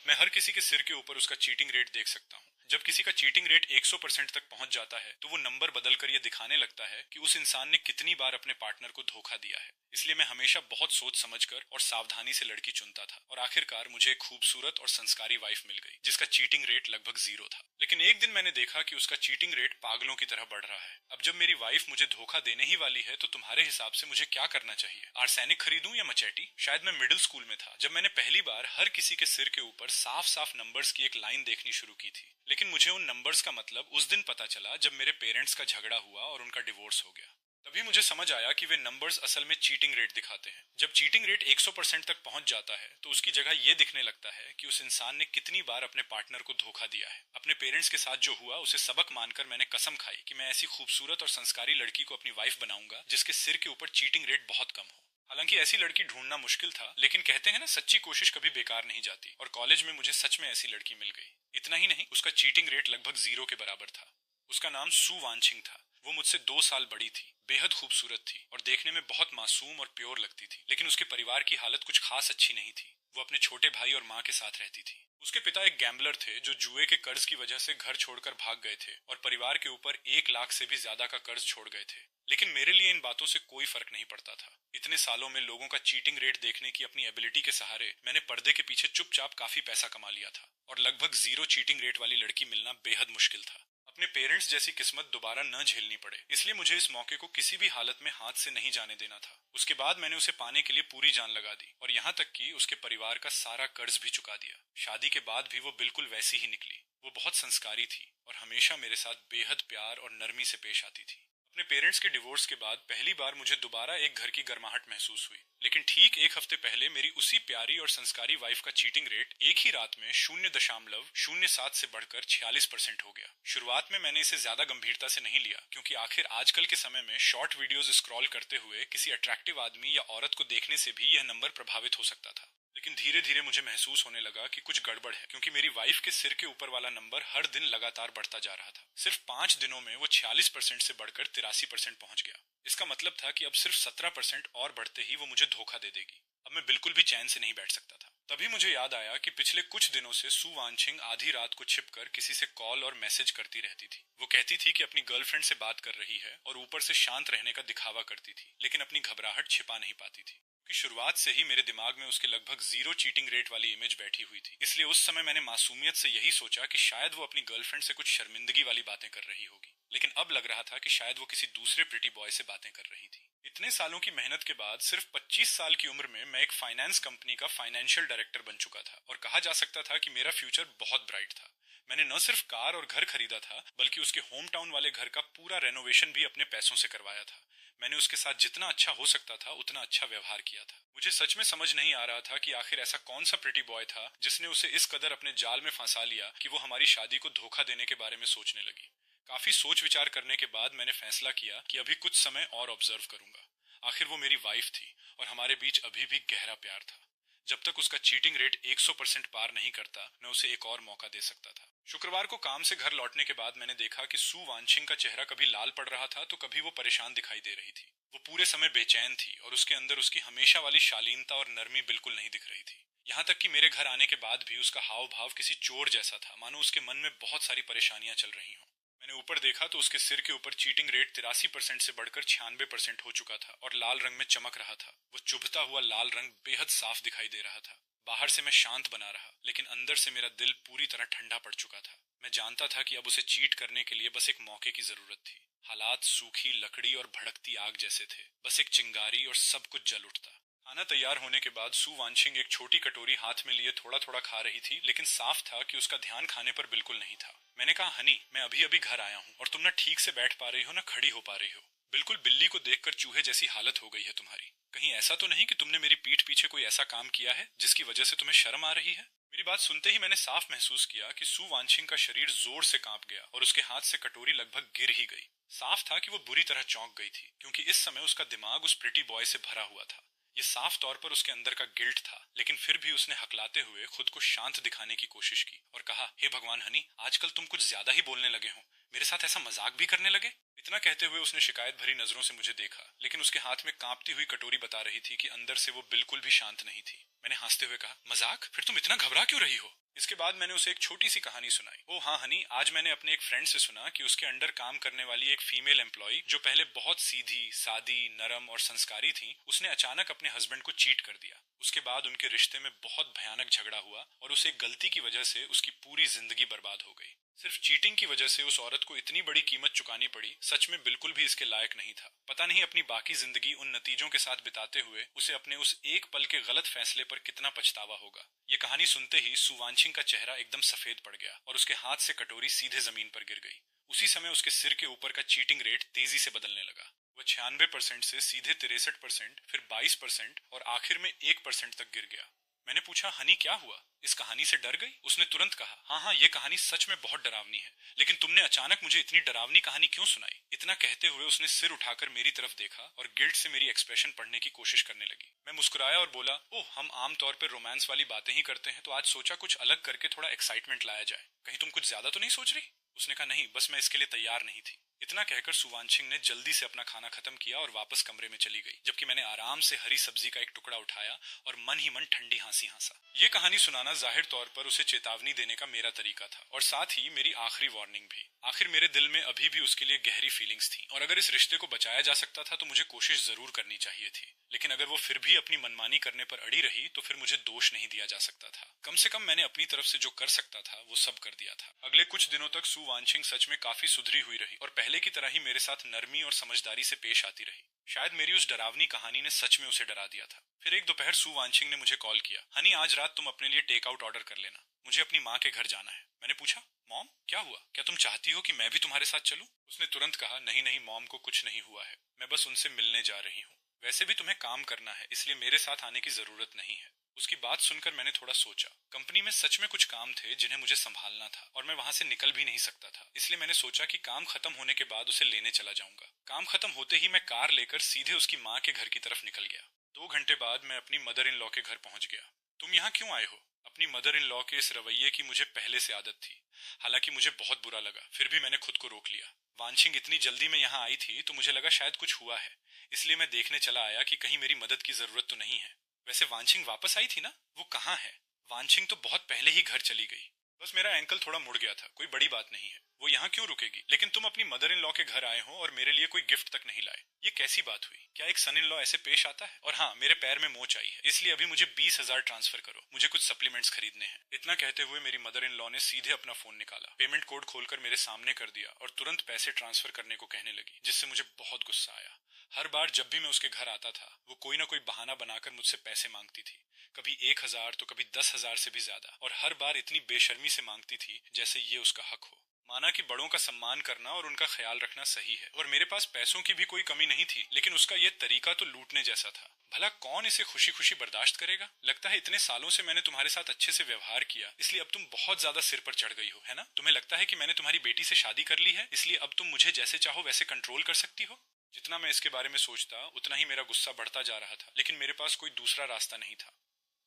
मैं हर किसी के सिर के ऊपर उसका चीटिंग रेट देख सकता हूँ। जब किसी का चीटिंग रेट 100% तक पहुंच जाता है तो वो नंबर बदलकर ये दिखाने लगता है कि उस इंसान ने कितनी बार अपने पार्टनर को धोखा दिया है। इसलिए मैं हमेशा बहुत सोच समझकर और सावधानी से लड़की चुनता था और आखिरकार मुझे एक खूबसूरत और संस्कारी वाइफ मिल गई जिसका चीटिंग रेट लगभग 0 था। लेकिन एक दिन मैंने देखा कि उसका चीटिंग रेट पागलों की तरह बढ़ रहा है। अब जब मेरी वाइफ मुझे धोखा देने ही वाली है तो तुम्हारे हिसाब से मुझे क्या करना चाहिए? आर्सेनिक खरीदूं या मचेटी? शायद मैं मिडिल स्कूल में था जब मैंने पहली बार हर किसी के सिर के ऊपर साफ साफ नंबर्स की एक लाइन देखनी शुरू की थी। लेकिन मुझे उन नंबर्स का मतलब उस दिन पता चला जब मेरे पेरेंट्स का झगड़ा हुआ और उनका डिवोर्स हो गया। तभी मुझे समझ आया कि वे नंबर्स असल में चीटिंग रेट दिखाते हैं। जब चीटिंग रेट 100% तक पहुंच जाता है तो उसकी जगह यह दिखने लगता है कि उस इंसान ने कितनी बार अपने पार्टनर को धोखा दिया है। अपने पेरेंट्स के साथ जो हुआ उसे सबक मानकर मैंने कसम खाई कि मैं ऐसी खूबसूरत और संस्कारी लड़की को अपनी वाइफ बनाऊंगा जिसके सिर के ऊपर चीटिंग रेट बहुत कम हो। हालांकि ऐसी लड़की ढूंढना मुश्किल था, लेकिन कहते हैं ना, सच्ची कोशिश कभी बेकार नहीं जाती। और कॉलेज में मुझे सच में ऐसी लड़की मिल गई। इतना ही नहीं, उसका चीटिंग रेट लगभग 0 के बराबर था। उसका नाम सू वानछिंग था। वो मुझसे 2 साल बड़ी थी, बेहद खूबसूरत थी और देखने में बहुत मासूम और प्योर लगती थी। लेकिन उसके परिवार की हालत कुछ खास अच्छी नहीं थी। वो अपने छोटे भाई और माँ के साथ रहती थी। उसके पिता एक गैम्बलर थे जो जुए के कर्ज की वजह से घर छोड़कर भाग गए थे और परिवार के ऊपर 1 लाख से भी ज्यादा का कर्ज छोड़ गए थे। लेकिन मेरे लिए इन बातों से कोई फर्क नहीं पड़ता था। इतने सालों में लोगों का चीटिंग रेट देखने की अपनी एबिलिटी के सहारे मैंने पर्दे के पीछे चुपचाप काफी पैसा कमा लिया था और लगभग 0 चीटिंग रेट वाली लड़की मिलना बेहद मुश्किल था। अपने पेरेंट्स जैसी किस्मत दोबारा न झेलनी पड़े, इसलिए मुझे इस मौके को किसी भी हालत में हाथ से नहीं जाने देना था। उसके बाद मैंने उसे पाने के लिए पूरी जान लगा दी और यहाँ तक कि उसके परिवार का सारा कर्ज भी चुका दिया। शादी के बाद भी वो बिल्कुल वैसी ही निकली। वो बहुत संस्कारी थी और हमेशा मेरे साथ बेहद प्यार और नरमी से पेश आती थी। अपने पेरेंट्स के डिवोर्स के बाद पहली बार मुझे दोबारा एक घर की गर्माहट महसूस हुई। लेकिन ठीक एक हफ्ते पहले मेरी उसी प्यारी और संस्कारी वाइफ का चीटिंग रेट एक ही रात में 0.07 से बढ़कर 46% हो गया। शुरुआत में मैंने इसे ज्यादा गंभीरता से नहीं लिया, क्योंकि आखिर आजकल के समय में शॉर्ट वीडियोस स्क्रॉल करते हुए किसी अट्रैक्टिव आदमी या औरत को देखने से भी यह नंबर प्रभावित हो सकता था। लेकिन धीरे धीरे मुझे महसूस होने लगा कि कुछ गड़बड़ है, क्योंकि मेरी वाइफ के सिर के ऊपर वाला नंबर हर दिन लगातार बढ़ता जा रहा था। सिर्फ 5 दिनों में वो 46% से बढ़कर 83% पहुंच गया। इसका मतलब था कि अब सिर्फ 17% और बढ़ते ही वो मुझे धोखा दे देगी। अब मैं बिल्कुल भी चैन से नहीं बैठ सकता था। तभी मुझे याद आया कि पिछले कुछ दिनों से सू वानछिंग आधी रात को छिपकर किसी से कॉल और मैसेज करती रहती थी। वो कहती थी कि अपनी गर्लफ्रेंड से बात कर रही है और ऊपर से शांत रहने का दिखावा करती थी, लेकिन अपनी घबराहट छिपा नहीं पाती थी। कि शुरुआत से ही मेरे दिमाग में उसके लगभग 0 चीटिंग रेट वाली इमेज बैठी हुई थी। इसलिए उस समय मैंने मासूमियत से यही सोचा कि शायद वो अपनी गर्लफ्रेंड से कुछ शर्मिंदगी वाली बातें कर रही होगी। लेकिन अब लग रहा था कि शायद वो किसी दूसरे प्रिटी बॉय से बातें कर रही थी। इतने सालों की मेहनत के बाद सिर्फ 25 साल की उम्र में मैं एक फाइनेंस कंपनी का फाइनेंशियल डायरेक्टर बन चुका था और कहा जा सकता था कि मेरा फ्यूचर बहुत ब्राइट था। मैंने न सिर्फ कार और घर खरीदा था, बल्कि उसके होम टाउन वाले घर का पूरा रेनोवेशन भी अपने पैसों से करवाया था। मैंने उसके साथ जितना अच्छा हो सकता था उतना अच्छा व्यवहार किया था। मुझे सच में समझ नहीं आ रहा था कि आखिर ऐसा कौन सा प्रिटी बॉय था जिसने उसे इस कदर अपने जाल में फंसा लिया कि वो हमारी शादी को धोखा देने के बारे में सोचने लगी। काफी सोच विचार करने के बाद मैंने फैसला किया कि अभी कुछ समय और ऑब्जर्व करूंगा। आखिर वो मेरी वाइफ थी और हमारे बीच अभी भी गहरा प्यार था। जब तक उसका चीटिंग रेट 100% पार नहीं करता, मैं उसे एक और मौका दे सकता था। शुक्रवार को काम से घर लौटने के बाद मैंने देखा कि सू वानछिंग का चेहरा कभी लाल पड़ रहा था तो कभी वो परेशान दिखाई दे रही थी। वो पूरे समय बेचैन थी और उसके अंदर उसकी हमेशा वाली शालीनता और नरमी बिल्कुल नहीं दिख रही थी। यहाँ तक कि मेरे घर आने के बाद भी उसका हाव भाव किसी चोर जैसा था, मानो उसके मन में बहुत सारी परेशानियां चल रही हों। मैंने ऊपर देखा तो उसके सिर के ऊपर चीटिंग रेट 83% से बढ़कर 96% हो चुका था और लाल रंग में चमक रहा था। वो चुभता हुआ लाल रंग बेहद साफ दिखाई दे रहा था। बाहर से मैं शांत बना रहा, लेकिन अंदर से मेरा दिल पूरी तरह ठंडा पड़ चुका था। मैं जानता था कि अब उसे चीट करने के लिए बस एक मौके की जरूरत थी। हालात सूखी लकड़ी और भड़कती आग जैसे थे। बस एक चिंगारी और सब कुछ जल उठता। खाना तैयार होने के बाद सू वानछिंग एक छोटी कटोरी हाथ में लिए थोड़ा थोड़ा खा रही थी, लेकिन साफ था कि उसका ध्यान खाने पर बिल्कुल नहीं था। मैंने कहा, हनी, मैं अभी अभी घर आया हूँ और तुम ना ठीक से बैठ पा रही हो ना खड़ी हो पा रही हो। बिल्कुल बिल्ली को देखकर चूहे जैसी हालत हो गई है तुम्हारी। कहीं ऐसा तो नहीं कि तुमने मेरी पीठ पीछे कोई ऐसा काम किया है जिसकी वजह से तुम्हें शर्म आ रही है? मेरी बात सुनते ही मैंने साफ महसूस किया कि सू वानछिंग का शरीर जोर से कांप गया और उसके हाथ से कटोरी लगभग गिर ही गई। साफ था कि वो बुरी तरह चौंक गई थी, क्योंकि इस समय उसका दिमाग उस प्रिटी बॉय से भरा हुआ था। ये साफ तौर पर उसके अंदर का गिल्ट था, लेकिन फिर भी उसने हकलाते हुए खुद को शांत दिखाने की कोशिश की और कहा, हे भगवान हनी, आजकल तुम कुछ ज्यादा ही बोलने लगे हो। मेरे साथ ऐसा मजाक भी करने लगे? इतना कहते हुए उसने शिकायत भरी नजरों से मुझे देखा, लेकिन उसके हाथ में कांपती हुई कटोरी बता रही थी कि अंदर से वो बिल्कुल भी शांत नहीं थी। मैंने हंसते हुए कहा, मजाक? फिर तुम इतना घबरा क्यों रही हो? इसके बाद मैंने उसे एक छोटी सी कहानी सुनाई। ओ हाँ हनी, आज मैंने अपने एक फ्रेंड से सुना कि उसके अंडर काम करने वाली एक फीमेल एम्प्लॉय जो पहले बहुत सीधी सादी नरम और संस्कारी थी, उसने अचानक अपने हस्बैंड को चीट कर दिया। उसके बाद उनके रिश्ते में बहुत भयानक झगड़ा हुआ और उस एक गलती की वजह से उसकी पूरी जिंदगी बर्बाद हो गई। सिर्फ चीटिंग की वजह से उस औरत को इतनी बड़ी कीमत चुकानी पड़ी, सच में बिल्कुल भी इसके लायक नहीं था। पता नहीं अपनी बाकी जिंदगी उन नतीजों के साथ बिताते हुए उसे अपने उस एक पल के गलत फैसले पर कितना पछतावा होगा। ये कहानी सुनते ही सुवांशिंग का चेहरा एकदम सफेद पड़ गया और उसके हाथ से कटोरी सीधे जमीन पर गिर गई। उसी समय उसके सिर के ऊपर का चीटिंग रेट तेजी से बदलने लगा। वह 96% से सीधे 63%, फिर 22% और आखिर में 1% तक गिर गया। मैंने पूछा, हनी क्या हुआ, इस कहानी से डर गई? उसने तुरंत कहा, हाँ हाँ, ये कहानी सच में बहुत डरावनी है, लेकिन तुमने अचानक मुझे इतनी डरावनी कहानी क्यों सुनाई? इतना कहते हुए उसने सिर उठाकर मेरी तरफ देखा और गिल्ट से मेरी एक्सप्रेशन पढ़ने की कोशिश करने लगी। मैं मुस्कुराया और बोला, ओह, हम आमतौर पर रोमांस वाली बातें ही करते हैं, तो आज सोचा कुछ अलग करके थोड़ा एक्साइटमेंट लाया जाए। कहीं तुम कुछ ज्यादा तो नहीं सोच रही? उसने कहा, नहीं, बस मैं इसके लिए तैयार नहीं थी। इतना कहकर सुवांशिंग ने जल्दी से अपना खाना खत्म किया और वापस कमरे में चली गई, जबकि मैंने आराम से हरी सब्जी का एक टुकड़ा उठाया और मन ही मन ठंडी हंसी हंसा। ये कहानी सुनाना जाहिर तौर पर उसे चेतावनी देने का मेरा तरीका था और साथ ही मेरी आखिरी वार्निंग भी। आखिर मेरे दिल में अभी भी उसके लिए गहरी फीलिंग्स थी और अगर इस रिश्ते को बचाया जा सकता था तो मुझे कोशिश जरूर करनी चाहिए थी। लेकिन अगर वो फिर भी अपनी मनमानी करने पर अड़ी रही तो फिर मुझे दोष नहीं दिया जा सकता था। कम से कम मैंने अपनी तरफ से जो कर सकता था वो सब कर दिया था। अगले कुछ दिनों तक सुवांशिंग सच में काफी सुधरी हुई रही और पहले की तरह ही मेरे साथ नरमी और समझदारी से पेश आती रही। शायद मेरी उस डरावनी कहानी ने सच में उसे डरा दिया था। फिर एक दोपहर सुवांशिंग ने मुझे कॉल किया, हनी, आज रात तुम अपने लिए टेक आउट ऑर्डर कर लेना, मुझे अपनी माँ के घर जाना है। मैंने पूछा, मॉम क्या हुआ, क्या तुम चाहती हो कि मैं भी तुम्हारे साथ चलूं? उसने तुरंत कहा, नहीं नहीं मॉम को कुछ नहीं हुआ है, मैं बस उनसे मिलने जा रही हूँ। वैसे भी तुम्हें काम करना है, इसलिए मेरे साथ आने की जरूरत नहीं है। उसकी बात सुनकर मैंने थोड़ा सोचा। कंपनी में सच में कुछ काम थे जिन्हें मुझे संभालना था और मैं वहां से निकल भी नहीं सकता था, इसलिए मैंने सोचा कि काम खत्म होने के बाद उसे लेने चला जाऊंगा। काम खत्म होते ही मैं कार लेकर सीधे उसकी माँ के घर की तरफ निकल गया। 2 घंटे बाद मैं अपनी मदर इन लॉ के घर पहुंच गया। तुम यहाँ क्यों आए हो? अपनी मदर इन लॉ के इस रवैये की मुझे पहले से आदत थी। हालांकि मुझे बहुत बुरा लगा, फिर भी मैंने खुद को रोक लिया। वांशिंग इतनी जल्दी में यहाँ आई थी तो मुझे लगा शायद कुछ हुआ है, इसलिए मैं देखने चला आया कि कहीं मेरी मदद की जरूरत तो नहीं है। वैसे वांशिंग वापस आई थी ना, वो कहाँ है? वांशिंग तो बहुत पहले ही घर चली गई। बस मेरा एंकल थोड़ा मुड़ गया था, कोई बड़ी बात नहीं है, वो यहाँ क्यों रुकेगी? लेकिन तुम अपनी मदर इन लॉ के घर आए हो और मेरे लिए कोई गिफ्ट तक नहीं लाए, ये कैसी बात हुई? क्या एक सन इन लॉ ऐसे पेश आता है? और हाँ, मेरे पैर में मोच आई है, इसलिए अभी मुझे 20,000 ट्रांसफर करो, मुझे कुछ सप्लीमेंट्स खरीदने हैं। इतना कहते हुए मेरी मदर इन लॉ ने सीधे अपना फोन निकाला, पेमेंट कोड खोलकर मेरे सामने कर दिया और तुरंत पैसे ट्रांसफर करने को कहने लगी, जिससे मुझे बहुत गुस्सा आया। हर बार जब भी मैं उसके घर आता था वो कोई ना कोई बहाना बनाकर मुझसे पैसे मांगती थी, कभी 1,000 तो कभी 10,000 से भी ज्यादा, और हर बार इतनी बेशर्मी से मांगती थी जैसे ये उसका हक हो। माना कि बड़ों का सम्मान करना और उनका ख्याल रखना सही है और मेरे पास पैसों की भी कोई कमी नहीं थी, लेकिन उसका ये तरीका तो लूटने जैसा था। भला कौन इसे खुशी खुशी बर्दाश्त करेगा? लगता है इतने सालों से मैंने तुम्हारे साथ अच्छे से व्यवहार किया, इसलिए अब तुम बहुत ज्यादा सिर पर चढ़ गई हो, है ना? तुम्हें लगता है कि मैंने तुम्हारी बेटी से शादी कर ली है, इसलिए अब तुम मुझे जैसे चाहो वैसे कंट्रोल कर सकती हो। जितना मैं इसके बारे में सोचता उतना ही मेरा गुस्सा बढ़ता जा रहा था, लेकिन मेरे पास कोई दूसरा रास्ता नहीं था।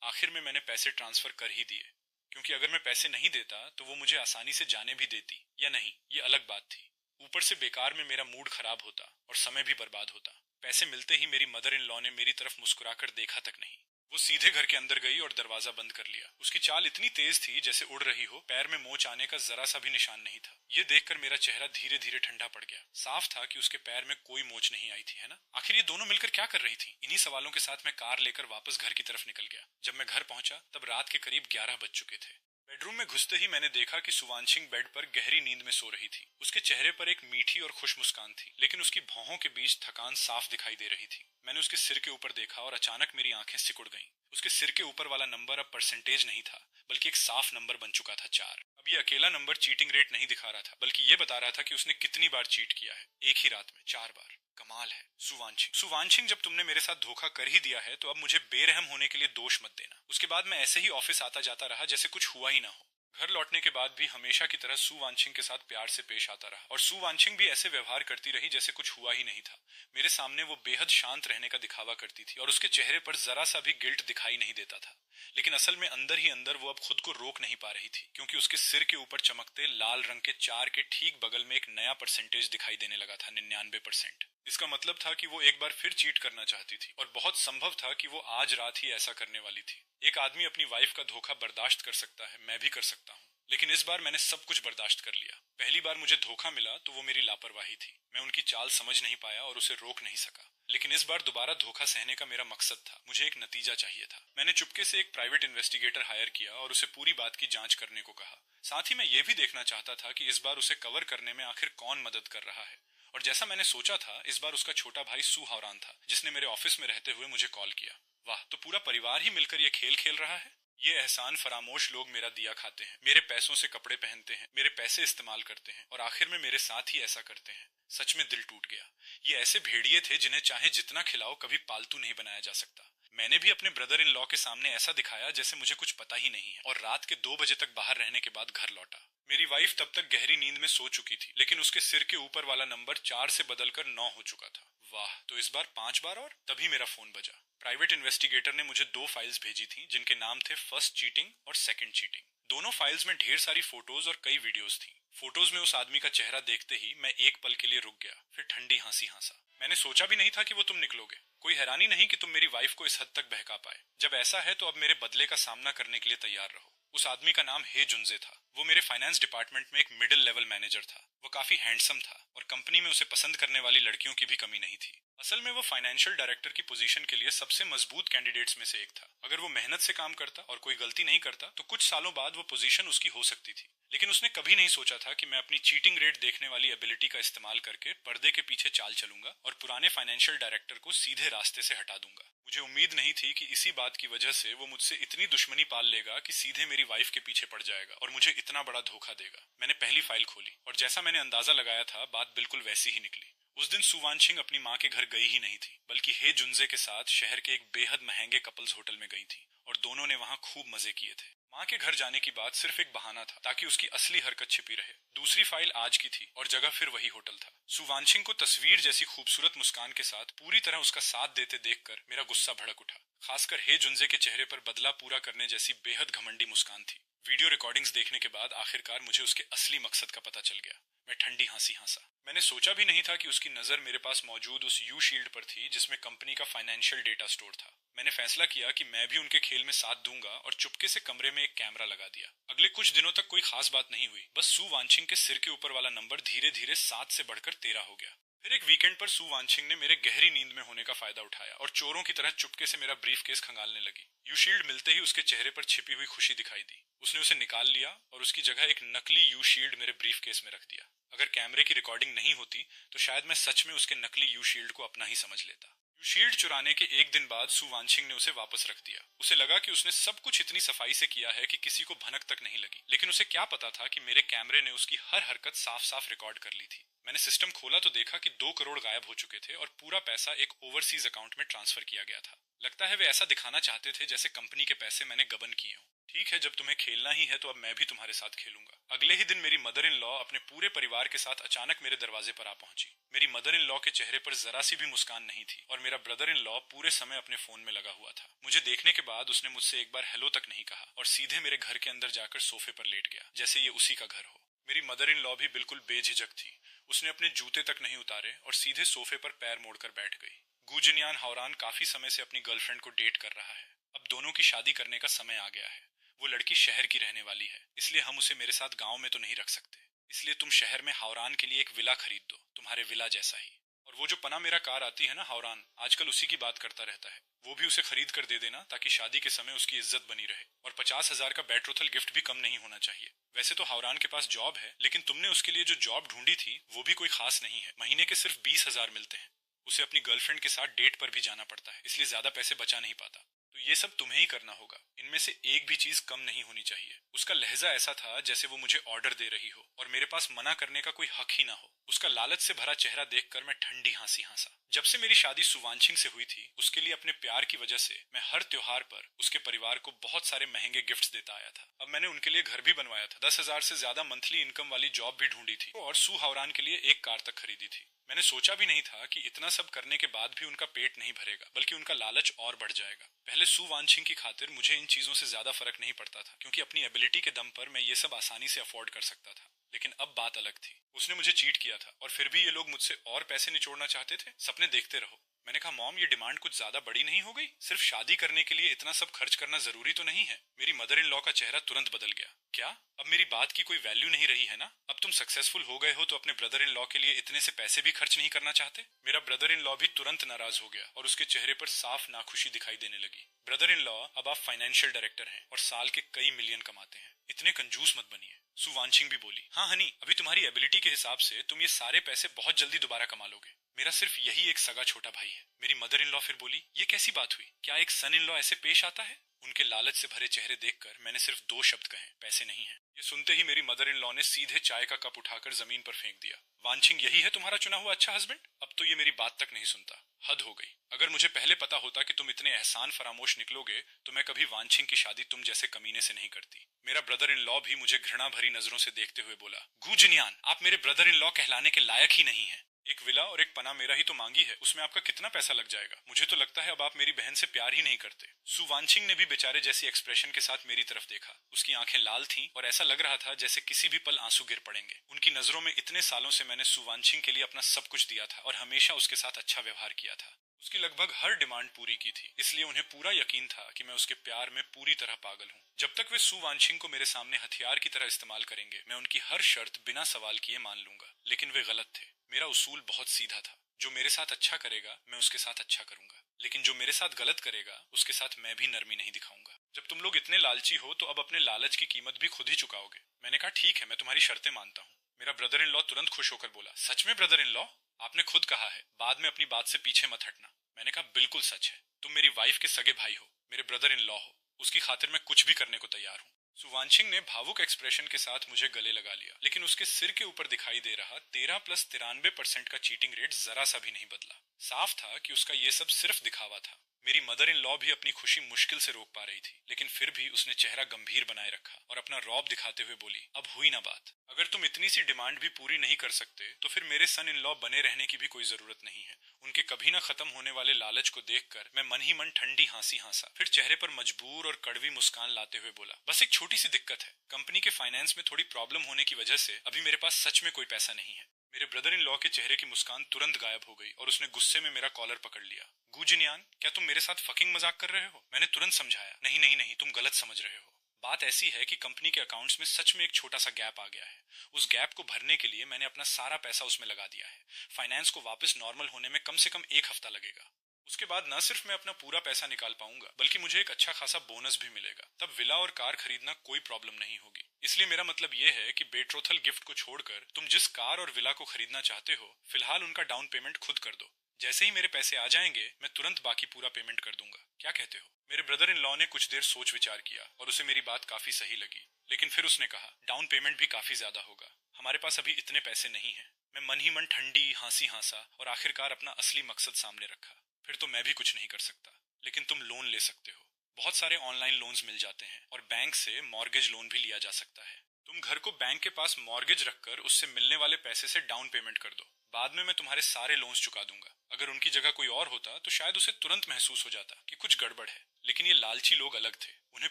आखिर में मैंने पैसे ट्रांसफर कर ही दिए, क्योंकि अगर मैं पैसे नहीं देता तो वो मुझे आसानी से जाने भी देती या नहीं, ये अलग बात थी। ऊपर से बेकार में मेरा मूड खराब होता और समय भी बर्बाद होता। पैसे मिलते ही मेरी मदर इन लॉ ने मेरी तरफ मुस्कुराकर देखा तक नहीं। वो सीधे घर के अंदर गई और दरवाजा बंद कर लिया। उसकी चाल इतनी तेज थी जैसे उड़ रही हो, पैर में मोच आने का जरा सा भी निशान नहीं था। ये देखकर मेरा चेहरा धीरे धीरे ठंडा पड़ गया। साफ था कि उसके पैर में कोई मोच नहीं आई थी, है ना? आखिर ये दोनों मिलकर क्या कर रही थी? इन्हीं सवालों के साथ मैं कार लेकर वापस घर की तरफ निकल गया। जब मैं घर पहुंचा तब रात के करीब 11 बज चुके थे। बेडरूम में घुसते ही मैंने देखा कि सुवांशिंग बेड पर गहरी नींद में सो रही थी। उसके चेहरे पर एक मीठी और खुश मुस्कान थी, लेकिन उसकी भौहों के बीच थकान साफ दिखाई दे रही थी। मैंने उसके सिर के ऊपर देखा और अचानक मेरी आंखें सिकुड़ गईं। उसके सिर के ऊपर वाला नंबर अब परसेंटेज नहीं था, बल्कि एक साफ नंबर बन चुका था, 4। अब ये अकेला नंबर चीटिंग रेट नहीं दिखा रहा था, बल्कि ये बता रहा था कि उसने कितनी बार चीट किया है। एक ही रात में 4 बार। कमाल है। सुवांशिंग, जब तुमने मेरे साथ धोखा कर ही दिया है तो अब मुझे बेरहम होने के लिए दोष मत देना। उसके बाद मैं ऐसे ही ऑफिस आता जाता रहा जैसे कुछ हुआ ही ना हो। घर लौटने के बाद भी हमेशा की तरह सुवांशिंग के साथ प्यार से पेश आता रहा और सुवांशिंग भी ऐसे व्यवहार करती रही जैसे कुछ हुआ ही नहीं था। मेरे सामने वो बेहद शांत रहने का दिखावा करती थी और उसके चेहरे पर जरा सा भी गिल्ट दिखाई नहीं देता था। लेकिन असल में अंदर ही अंदर वो अब खुद को रोक नहीं पा रही थी, क्योंकि उसके सिर के ऊपर चमकते लाल रंग के 4 के ठीक बगल में एक नया परसेंटेज दिखाई देने लगा था, 99%। इसका मतलब था कि वो एक बार फिर चीट करना चाहती थी और बहुत संभव था कि वो आज रात ही ऐसा करने वाली थी। एक आदमी अपनी वाइफ का धोखा बर्दाश्त कर सकता है, मैं भी कर सकता हूँ, लेकिन इस बार मैंने सब कुछ बर्दाश्त कर लिया। पहली बार मुझे धोखा मिला तो वो मेरी लापरवाही थी। मैं उनकी चाल समझ नहीं पाया और उसे रोक नहीं सका। लेकिन इस बार दोबारा धोखा सहने का मेरा मकसद था। मुझे एक नतीजा चाहिए था। मैंने चुपके से एक प्राइवेट इन्वेस्टिगेटर हायर किया और उसे पूरी बात की जांच करने को कहा। साथ ही मैं ये भी देखना चाहता था कि इस बार उसे कवर करने में आखिर कौन मदद कर रहा है। और जैसा मैंने सोचा था, इस बार उसका छोटा भाई सू हावरान था, जिसने मेरे ऑफिस में रहते हुए मुझे कॉल किया। वाह, तो पूरा परिवार ही मिलकर ये खेल खेल रहा है। ये एहसान फरामोश लोग मेरा दिया खाते हैं, मेरे पैसों से कपड़े पहनते हैं, मेरे पैसे इस्तेमाल करते हैं और आखिर में मेरे साथ ही ऐसा करते हैं। सच में दिल टूट गया। ये ऐसे भेड़िए थे जिन्हें चाहे जितना खिलाओ कभी पालतू नहीं बनाया जा सकता। मैंने भी अपने ब्रदर इन लॉ के सामने ऐसा दिखाया जैसे मुझे कुछ पता ही नहीं है और रात के 2 बजे तक बाहर रहने के बाद घर लौटा। मेरी वाइफ तब तक गहरी नींद में सो चुकी थी, लेकिन उसके सिर के ऊपर वाला नंबर 4 से बदलकर 9 हो चुका था। वाह, तो इस बार 5 बार और? तभी मेरा फोन बजा। प्राइवेट इन्वेस्टिगेटर ने मुझे 2 फाइल्स भेजी थी जिनके नाम थे फर्स्ट चीटिंग और सेकंड चीटिंग। दोनों फाइल्स में ढेर सारी फोटोज और कई वीडियोस थी। फोटोज में उस आदमी का चेहरा देखते ही मैं एक पल के लिए रुक गया, फिर ठंडी हंसी हंसा। मैंने सोचा भी नहीं था कि वो तुम निकलोगे। कोई हैरानी नहीं कि तुम मेरी वाइफ को इस हद तक बहका पाए। जब ऐसा है तो अब मेरे बदले का सामना करने के लिए तैयार रहो। उस आदमी का नाम हे जुनजे था। वो मेरे फाइनेंस डिपार्टमेंट में एक मिडिल लेवल मैनेजर था। वो काफी हैंडसम था और कंपनी में उसे पसंद करने वाली लड़कियों की भी कमी नहीं थी। असल में वो फाइनेंशियल डायरेक्टर की पोजीशन के लिए सबसे मजबूत कैंडिडेट्स में से एक था। अगर वो मेहनत से काम करता और कोई गलती नहीं करता तो कुछ सालों बाद वो पोजीशन उसकी हो सकती थी। लेकिन उसने कभी नहीं सोचा था कि मैं अपनी चीटिंग रेट देखने वाली एबिलिटी का इस्तेमाल करके पर्दे के पीछे चाल चलूंगा और पुराने फाइनेंशियल डायरेक्टर को सीधे रास्ते से हटा दूंगा। मुझे उम्मीद नहीं थी कि इसी बात की वजह से वो मुझसे इतनी दुश्मनी पाल लेगा कि सीधे मेरी वाइफ के पीछे पड़ जाएगा और मुझे इतना बड़ा धोखा देगा। मैंने पहली फाइल खोली और जैसा मैंने अंदाजा लगाया था, बात बिल्कुल वैसी ही निकली। उस दिन सू वानछिंग अपनी माँ के घर गई ही नहीं थी, बल्कि हे जुनजे के साथ शहर के एक बेहद महंगे कपल्स होटल में गई थी और दोनों ने वहाँ खूब मजे किए थे। माँ के घर जाने की बात सिर्फ एक बहाना था ताकि उसकी असली हरकत छिपी रहे। दूसरी फाइल आज की थी और जगह फिर वही होटल था। सू वानछिंग को तस्वीर जैसी खूबसूरत मुस्कान के साथ पूरी तरह उसका साथ देते देखकर मेरा गुस्सा भड़क उठा। खासकर हे जुनजे के चेहरे पर बदला पूरा करने जैसी बेहद घमंडी मुस्कान थी। वीडियो रिकॉर्डिंग्स देखने के बाद आखिरकार मुझे उसके असली मकसद का पता चल गया। मैं ठंडी हंसी हंसा। मैंने सोचा भी नहीं था कि उसकी नजर मेरे पास मौजूद उस यू शील्ड पर थी जिसमें कंपनी का फाइनेंशियल डेटा स्टोर था। मैंने फैसला किया कि मैं भी उनके खेल में साथ दूंगा और चुपके से कमरे में एक कैमरा लगा दिया। अगले कुछ दिनों तक कोई खास बात नहीं हुई, बस सू वानछिंग के सिर के ऊपर वाला नंबर धीरे धीरे 7 से बढ़कर 13 हो गया। फिर एक वीकेंड पर सू वानछिंग ने मेरे गहरी नींद में होने का फायदा उठाया और चोरों की तरह चुपके से मेरा ब्रीफ केस खंगालने लगी। यू शील्ड मिलते ही उसके चेहरे पर छिपी हुई खुशी दिखाई दी। उसने उसे निकाल लिया और उसकी जगह एक नकली यू शील्ड मेरे ब्रीफ केस में रख दिया। अगर कैमरे की रिकॉर्डिंग नहीं होती तो शायद मैं सच में उसके नकली यू शील्ड को अपना ही समझ लेता। यू शील्ड चुराने के एक दिन बाद सू वानछिंग ने उसे वापस रख दिया। उसे लगा कि उसने सब कुछ इतनी सफाई से किया है कि किसी को भनक तक नहीं लगी, लेकिन उसे क्या पता था कि मेरे कैमरे ने उसकी हर हरकत साफ साफ रिकॉर्ड कर ली थी। मैंने सिस्टम खोला तो देखा कि 2 करोड़ गायब हो चुके थे और पूरा पैसा एक ओवरसीज अकाउंट में ट्रांसफर किया गया था। लगता है वे ऐसा दिखाना चाहते थे जैसे कंपनी के पैसे मैंने गबन किए हों। ठीक है, जब तुम्हें खेलना ही है तो अब मैं भी तुम्हारे साथ खेलूंगा। अगले ही दिन मेरी मदर इन लॉ अपने पूरे परिवार के साथ अचानक मेरे दरवाजे पर आ पहुंची। मेरी मदर इन लॉ के चेहरे पर जरा सी भी मुस्कान नहीं थी और मेरा ब्रदर इन लॉ पूरे समय अपने फोन में लगा हुआ था। मुझे देखने के बाद उसने मुझसे एक बार हेलो तक नहीं कहा और सीधे मेरे घर के अंदर जाकर सोफे पर लेट गया, जैसे ये उसी का घर हो। मेरी मदर इन लॉ भी बिल्कुल बेझिझक थी। उसने अपने जूते तक नहीं उतारे और सीधे सोफे पर पैर मोड़कर बैठ गई। गुजिनयान हावरान काफी समय से अपनी गर्लफ्रेंड को डेट कर रहा है। अब दोनों की शादी करने का समय आ गया है। वो लड़की शहर की रहने वाली है, इसलिए हम उसे मेरे साथ गांव में तो नहीं रख सकते। इसलिए तुम शहर में हावरान के लिए एक विला खरीद दो, तुम्हारे विला जैसा ही। और वो जो पना मेरा कार आती है ना, हावरान आजकल उसी की बात करता रहता है। वो भी उसे खरीद कर दे देना ताकि शादी के समय उसकी इज्जत बनी रहे। और 50,000 का बेट्रोथल गिफ्ट भी कम नहीं होना चाहिए। वैसे तो हावरान के पास जॉब है, लेकिन तुमने उसके लिए जो जॉब ढूंढी थी वो भी कोई खास नहीं है। महीने के सिर्फ 20,000 मिलते हैं। उसे अपनी गर्लफ्रेंड के साथ डेट पर भी जाना पड़ता है, इसलिए ज्यादा पैसे बचा नहीं पाता। तो ये सब तुम्हें ही करना होगा। इनमें से एक भी चीज कम नहीं होनी चाहिए। उसका लहजा ऐसा था जैसे वो मुझे ऑर्डर दे रही हो और मेरे पास मना करने का कोई हक ही ना हो। उसका लालच से भरा चेहरा देखकर मैं ठंडी हंसी हंसा। जब से मेरी शादी सुवानछिंग से हुई थी, उसके लिए अपने प्यार की वजह से मैं हर त्योहार पर उसके परिवार को बहुत सारे महंगे गिफ्ट्स देता आया था। अब मैंने उनके लिए घर भी बनवाया था, 10,000 से ज्यादा मंथली इनकम वाली जॉब भी ढूंढी थी और सू हावरान के लिए एक कार तक खरीदी थी। मैंने सोचा भी नहीं था कि इतना सब करने के बाद भी उनका पेट नहीं भरेगा, बल्कि उनका लालच और बढ़ जाएगा। पहले सू वानछिंग की खातिर मुझे इन चीजों से ज्यादा फर्क नहीं पड़ता था, क्योंकि अपनी एबिलिटी के दम पर मैं ये सब आसानी से अफोर्ड कर सकता था। लेकिन अब बात अलग थी। उसने मुझे चीट किया था और फिर भी ये लोग मुझसे और पैसे निचोड़ना चाहते थे। सपने देखते रहो। मैंने कहा मॉम, ये डिमांड कुछ ज्यादा बड़ी नहीं हो गई? सिर्फ शादी करने के लिए इतना सब खर्च करना जरूरी तो नहीं है? मेरी मदर इन लॉ का चेहरा तुरंत बदल गया। क्या अब मेरी बात की कोई वैल्यू नहीं रही है ना? अब तुम सक्सेसफुल हो गए हो तो अपने ब्रदर इन लॉ के लिए इतने से पैसे भी खर्च नहीं करना चाहते? मेरा ब्रदर इन लॉ भी तुरंत नाराज हो गया और उसके चेहरे पर साफ नाखुशी दिखाई देने लगी। ब्रदर इन लॉ, अब आप फाइनेंशियल डायरेक्टर हैं और साल के कई मिलियन कमाते हैं, इतने कंजूस मत बनिए। सु वांशिंग भी बोली, हाँ हनी, अभी तुम्हारी एबिलिटी के हिसाब से तुम ये सारे पैसे बहुत जल्दी दोबारा कमा लोगे। मेरा सिर्फ यही एक सगा छोटा भाई है। मेरी मदर इन लॉ फिर बोली, ये कैसी बात हुई? क्या एक सन इन लॉ ऐसे पेश आता है? उनके लालच से भरे चेहरे देखकर मैंने सिर्फ दो शब्द कहे, पैसे नहीं है। ये सुनते ही मेरी मदर इन लॉ ने सीधे चाय का कप उठाकर जमीन पर फेंक दिया। वांशिंग, यही है तुम्हारा चुना हुआ अच्छा हस्बैंड? अब तो ये मेरी बात तक नहीं सुनता। हद हो गई। अगर मुझे पहले पता होता कि तुम इतने एहसान फरामोश निकलोगे तो मैं कभी वांशिंग की शादी तुम जैसे कमीने से नहीं करती। मेरा ब्रदर इन लॉ भी मुझे घृणा भरी नजरों से देखते हुए बोला, गूजनियान, आप मेरे ब्रदर इन लॉ कहलाने के लायक ही नहीं है। एक विला और एक पना मेरा ही तो मांगी है, उसमें आपका कितना पैसा लग जाएगा? मुझे तो लगता है अब आप मेरी बहन से प्यार ही नहीं करते। सु वांशिंग ने भी बेचारे जैसी एक्सप्रेशन के साथ मेरी तरफ देखा। उसकी आंखें लाल थीं और ऐसा लग रहा था जैसे किसी भी पल आंसू गिर पड़ेंगे। उनकी नजरों में इतने सालों से मैंने सु वांशिंग के लिए अपना सब कुछ दिया था और हमेशा उसके साथ अच्छा व्यवहार किया था। उसकी लगभग हर डिमांड पूरी की थी, इसलिए उन्हें पूरा यकीन था कि मैं उसके प्यार में पूरी तरह पागल हूँ। जब तक वे सु वांशिंग को मेरे सामने हथियार की तरह इस्तेमाल करेंगे, मैं उनकी हर शर्त बिना सवाल किए मान लूंगा। लेकिन वे गलत थे। मेरा उसूल बहुत सीधा था, जो मेरे साथ अच्छा करेगा मैं उसके साथ अच्छा करूंगा, लेकिन जो मेरे साथ गलत करेगा उसके साथ मैं भी नरमी नहीं दिखाऊंगा। जब तुम लोग इतने लालची हो तो अब अपने लालच की कीमत भी खुद ही चुकाओगे। मैंने कहा ठीक है, मैं तुम्हारी शर्तें मानता हूँ। मेरा ब्रदर इन लॉ तुरंत खुश होकर बोला, सच में ब्रदर इन लॉ? आपने खुद कहा है बाद में अपनी बात से पीछे मत हटना। मैंने कहा बिल्कुल सच है। तुम मेरी वाइफ के सगे भाई हो, मेरे ब्रदर इन लॉ हो, उसकी खातिर मैं कुछ भी करने को तैयार हूँ। सुवांशिंग ने भावुक एक्सप्रेशन के साथ मुझे गले लगा लिया, लेकिन उसके सिर के ऊपर दिखाई दे रहा 13+93% का चीटिंग रेट जरा सा भी नहीं बदला। साफ था कि उसका ये सब सिर्फ दिखावा था। मेरी मदर इन लॉ भी अपनी खुशी मुश्किल से रोक पा रही थी, लेकिन फिर भी उसने चेहरा गंभीर बनाए रखा और अपना रौब दिखाते हुए बोली, अब हुई ना बात। अगर तुम इतनी सी डिमांड भी पूरी नहीं कर सकते तो फिर मेरे सन इन लॉ बने रहने की भी कोई जरूरत नहीं है। उनके कभी ना खत्म होने वाले लालच को देखकर मैं मन ही मन ठंडी हंसी हंसा, फिर चेहरे पर मजबूर और कड़वी मुस्कान लाते हुए बोला, बस एक छोटी सी दिक्कत है। कंपनी के फाइनेंस में थोड़ी प्रॉब्लम होने की वजह से अभी मेरे पास सच में कोई पैसा नहीं है। मेरे ब्रदर इन लॉ के चेहरे की मुस्कान तुरंत गायब हो गई और उसने गुस्से में मेरा कॉलर पकड़ लिया। गूजनियान, क्या तुम मेरे साथ फकिंग मजाक कर रहे हो? मैंने तुरंत समझाया, नहीं नहीं नहीं, तुम गलत समझ रहे हो। बात ऐसी है कि कंपनी के अकाउंट्स में सच में एक छोटा सा गैप आ गया है। उस गैप को भरने के लिए मैंने अपना सारा पैसा उसमें लगा दिया है। फाइनेंस को वापस नॉर्मल होने में कम से कम 1 हफ्ता लगेगा। उसके बाद न सिर्फ मैं अपना पूरा पैसा निकाल पाऊंगा, बल्कि मुझे एक अच्छा खासा बोनस भी मिलेगा। तब विला और कार खरीदना कोई प्रॉब्लम नहीं होगी। इसलिए मेरा मतलब ये है कि बेट्रोथल गिफ्ट को छोड़कर तुम जिस कार और विला को खरीदना चाहते हो, फिलहाल उनका डाउन पेमेंट खुद कर दो। जैसे ही मेरे पैसे आ जाएंगे मैं तुरंत बाकी पूरा पेमेंट कर दूंगा। क्या कहते हो? मेरे ब्रदर इन लॉ ने कुछ देर सोच विचार किया और उसे मेरी बात काफी सही लगी, लेकिन फिर उसने कहा, डाउन पेमेंट भी काफी ज्यादा होगा, हमारे पास अभी इतने पैसे नहीं हैं। मैं मन ही मन ठंडी हंसी हंसा और आखिरकार अपना असली मकसद सामने रखा। फिर तो मैं भी कुछ नहीं कर सकता, लेकिन तुम लोन ले सकते हो। बहुत सारे ऑनलाइन लोन्स मिल जाते हैं और बैंक से मॉर्गेज लोन भी लिया जा सकता है। तुम घर को बैंक के पास मॉर्गेज रखकर उससे मिलने वाले पैसे से डाउन पेमेंट कर दो। बाद में मैं तुम्हारे सारे लोन्स चुका दूंगा। अगर उनकी जगह कोई और होता तो शायद उसे तुरंत महसूस हो जाता कि कुछ गड़बड़ है, लेकिन ये लालची लोग अलग थे। उन्हें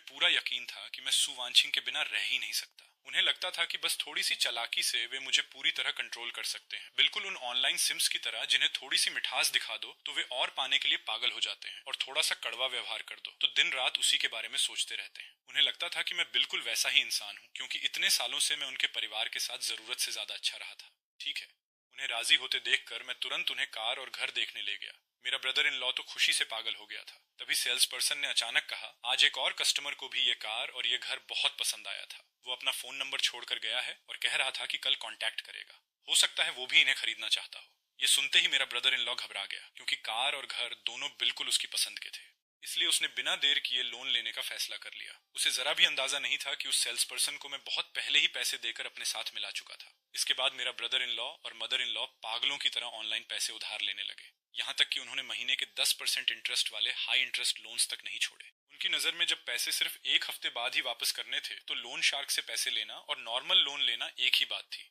पूरा यकीन था कि मैं सु वांशिंग के बिना रह ही नहीं सकता। उन्हें लगता था कि बस थोड़ी सी चालाकी से वे मुझे पूरी तरह कंट्रोल कर सकते हैं, बिल्कुल उन ऑनलाइन सिम्स की तरह जिन्हें थोड़ी सी मिठास दिखा दो तो वे और पाने के लिए पागल हो जाते हैं, और थोड़ा सा कड़वा व्यवहार कर दो तो दिन रात उसी के बारे में सोचते रहते हैं। उन्हें लगता था कि मैं बिल्कुल वैसा ही इंसान हूँ, क्योंकि इतने सालों से मैं उनके परिवार के साथ जरूरत से ज्यादा अच्छा रहा था। ठीक है, उन्हें राजी होते देखकर मैं तुरंत उन्हें कार और घर देखने ले गया। मेरा ब्रदर इन लॉ तो खुशी से पागल हो गया था। तभी सेल्स पर्सन ने अचानक कहा, आज एक और कस्टमर को भी ये कार और ये घर बहुत पसंद आया था। वो अपना फोन नंबर छोड़कर गया है और कह रहा था कि कल कांटेक्ट करेगा। हो सकता है वो भी इन्हें खरीदना चाहता हो। ये सुनते ही मेरा ब्रदर इन लॉ घबरा गया, क्योंकि कार और घर दोनों बिल्कुल उसकी पसंद के थे। इसलिए उसने बिना देर किए लोन लेने का फैसला कर लिया। उसे जरा भी अंदाजा नहीं था कि उस सेल्स पर्सन को मैं बहुत पहले ही पैसे देकर अपने साथ मिला चुका था। इसके बाद मेरा ब्रदर इन लॉ और मदर इन लॉ पागलों की तरह ऑनलाइन पैसे उधार लेने लगे। यहाँ तक कि उन्होंने महीने के 10% इंटरेस्ट वाले हाई इंटरेस्ट लोन्स तक नहीं छोड़े। उनकी नजर में जब पैसे सिर्फ 1 हफ्ते बाद ही वापस करने थे तो लोन शार्क से पैसे लेना और नॉर्मल लोन लेना एक ही बात थी।